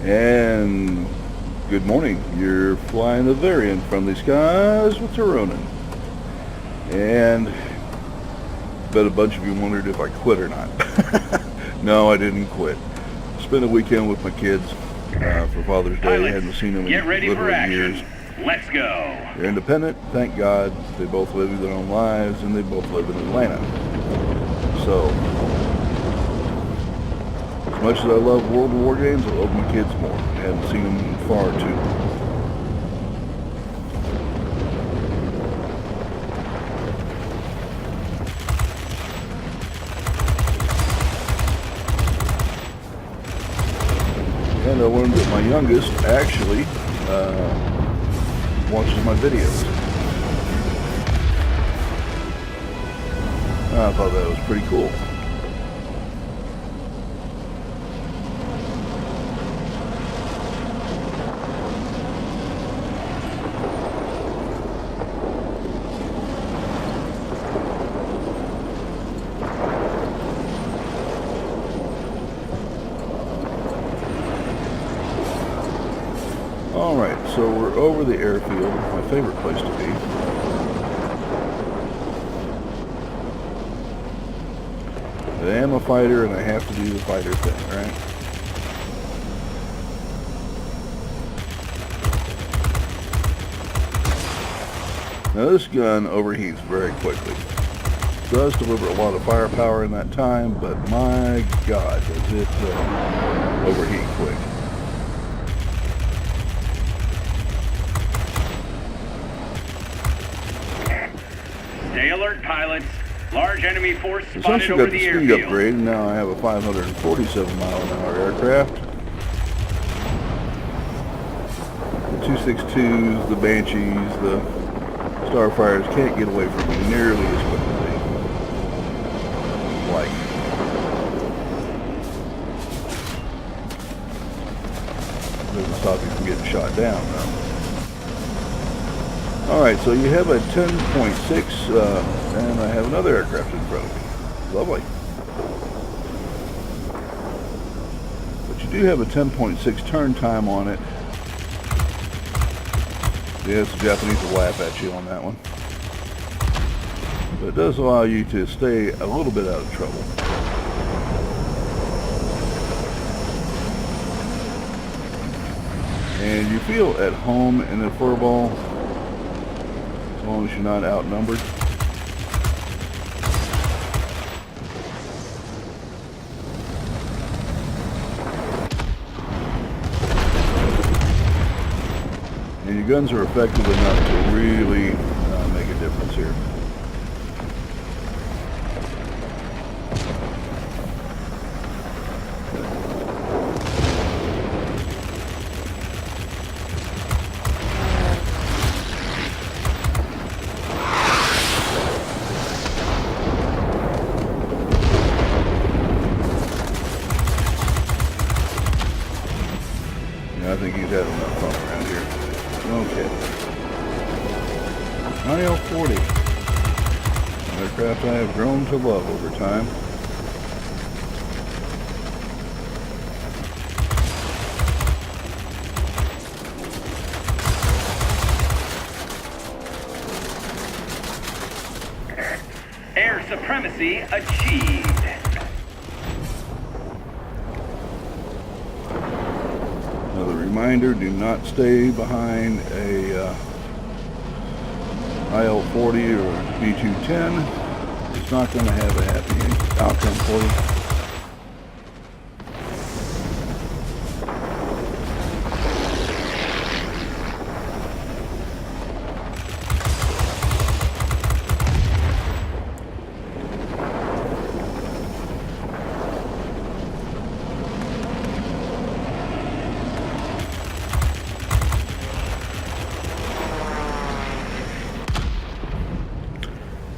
And good morning. You're flying the variant Friendly Skies with Tironan. And I bet a bunch of you wondered if I quit or not. No, I didn't quit. Spent a weekend with my kids for Father's Day. I hadn't seen them in literally years. Let's go. They're independent, thank God. They both live their own lives, and they both live in Atlanta. So, as much as I love World War games, I love my kids more. I haven't seen them in far too long. And I learned that my youngest actually watches my videos. I thought that was pretty cool. Alright, so we're over the airfield, my favorite place to be. I am a fighter and I have to do the fighter thing, right? Now this gun overheats very quickly. It does deliver a lot of firepower in that time, but my God, does it overheat quick. Stay alert, pilots. Large enemy force It's spotted also over got the the speed airfield. upgrade, and now I have a 547 mile an hour aircraft. The 262s, the Banshees, the Starfires can't get away from me nearly as quickly as they like. Doesn't stop you from getting shot down, though. Alright, so you have a 10.6, and I have another aircraft in front of me. Lovely. But you do have a 10.6 turn time on it. Yes, the Japanese will laugh at you on that one. But it does allow you to stay a little bit out of trouble. And you feel at home in the Furball, as long as you're not outnumbered. And your guns are effective enough to really make a difference here. I think he's had enough fun around here. Okay. IL-40. An aircraft I have grown to love over time. Air supremacy achieved. Another reminder, do not stay behind a IL-40 or B-210. It's not going to have a happy outcome for you.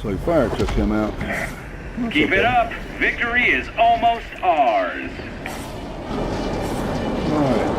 So he fire took him out. That's Keep okay. it up. Victory is almost ours. All right.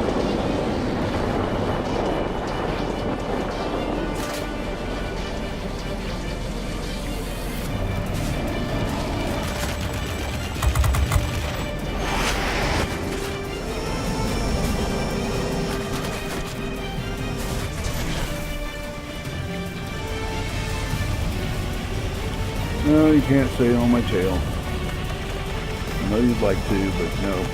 No, you can't stay on my tail. I know you'd like to, but no.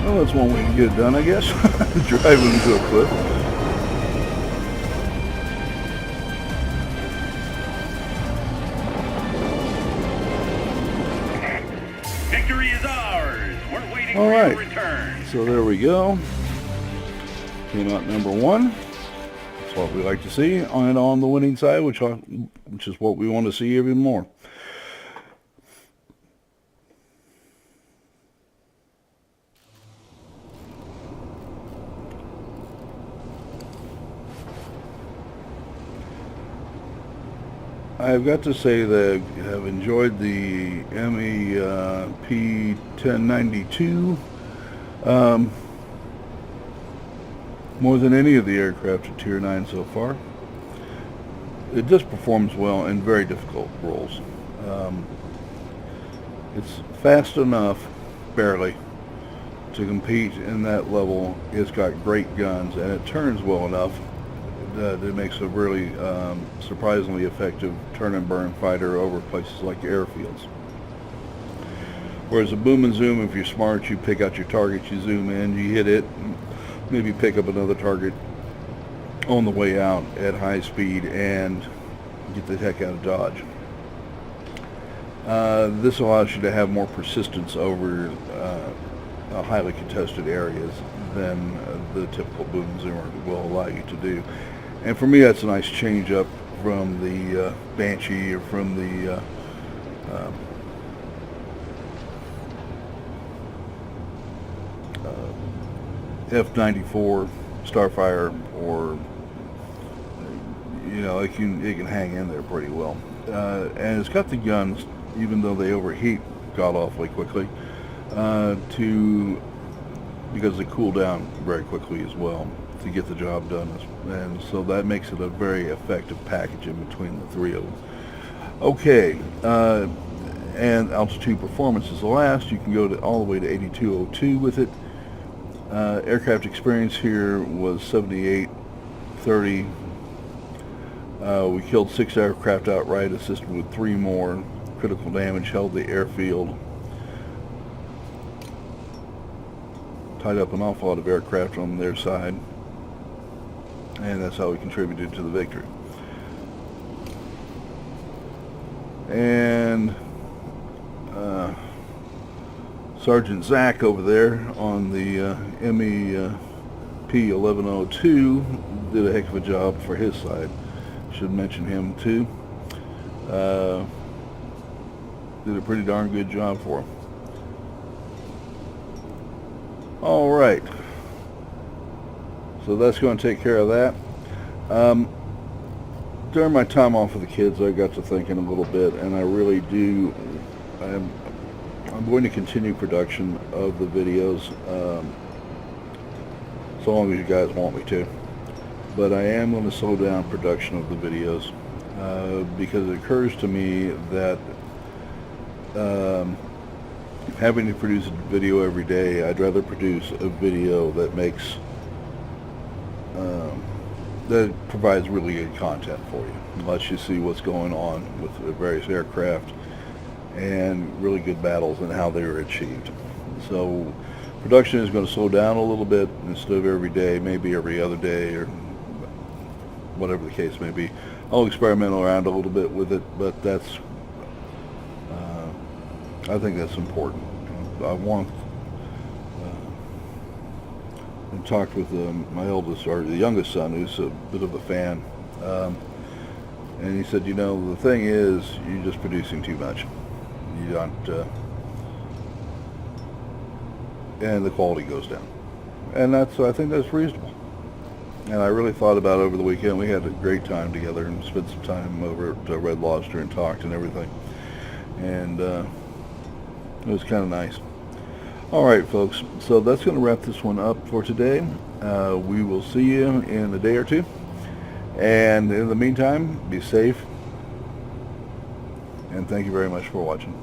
Well, that's one way to get it done, I guess. Driving into a cliff. Victory is ours. We're waiting All for right. your return. So there we go. Came out number one. That's what we like to see. And on the winning side, which is what we want to see even more. I've got to say that I have enjoyed the P.1092 more than any of the aircraft at Tier 9 so far. It just performs well in very difficult roles. It's fast enough, barely, to compete in that level. It's got great guns, and it turns well enough that it makes a really surprisingly effective turn and burn fighter over places like airfields. Whereas a boom and zoom, if you're smart, you pick out your target, you zoom in, you hit it, maybe pick up another target on the way out at high speed and get the heck out of Dodge. This allows you to have more persistence over highly contested areas than the typical boom and zoomer will allow you to do. And for me, that's a nice change up from the Banshee or from the F-94 Starfire, or it can hang in there pretty well. And it's got the guns, even though they overheat god awfully quickly, because they cool down very quickly as well to get the job done, and so that makes it a very effective package in between the three of them. Okay, and altitude performance is the last. You can go all the way to 8202 with it. Aircraft experience here was 7830. We killed 6 aircraft outright, assisted with 3 more. Critical damage, held the airfield. Tied up an awful lot of aircraft on their side. And that's how we contributed to the victory. And Sergeant Zach over there on the P.1092 did a heck of a job for his side. Should mention him too. Did a pretty darn good job for him. All right. So that's going to take care of that. During my time off with the kids, I got to thinking a little bit, and I really do. I'm going to continue production of the videos so long as you guys want me to. But I am going to slow down production of the videos because it occurs to me that having to produce a video every day, I'd rather produce a video that makes that provides really good content for you, lets you see what's going on with the various aircraft and really good battles and how they were achieved. So production is going to slow down a little bit. Instead of every day, maybe every other day, or whatever the case may be. I'll experiment around a little bit with it, but that's I think that's important. I want and talked with my eldest, or the youngest son, who's a bit of a fan, and he said, the thing is, you're just producing too much. You don't, and the quality goes down, and I think that's reasonable. And I really thought about it over the weekend. We had a great time together and spent some time over at Red Lobster and talked and everything. And it was kind of nice. All right, folks. So that's going to wrap this one up for today. We will see you in a day or two. And in the meantime, be safe. And thank you very much for watching.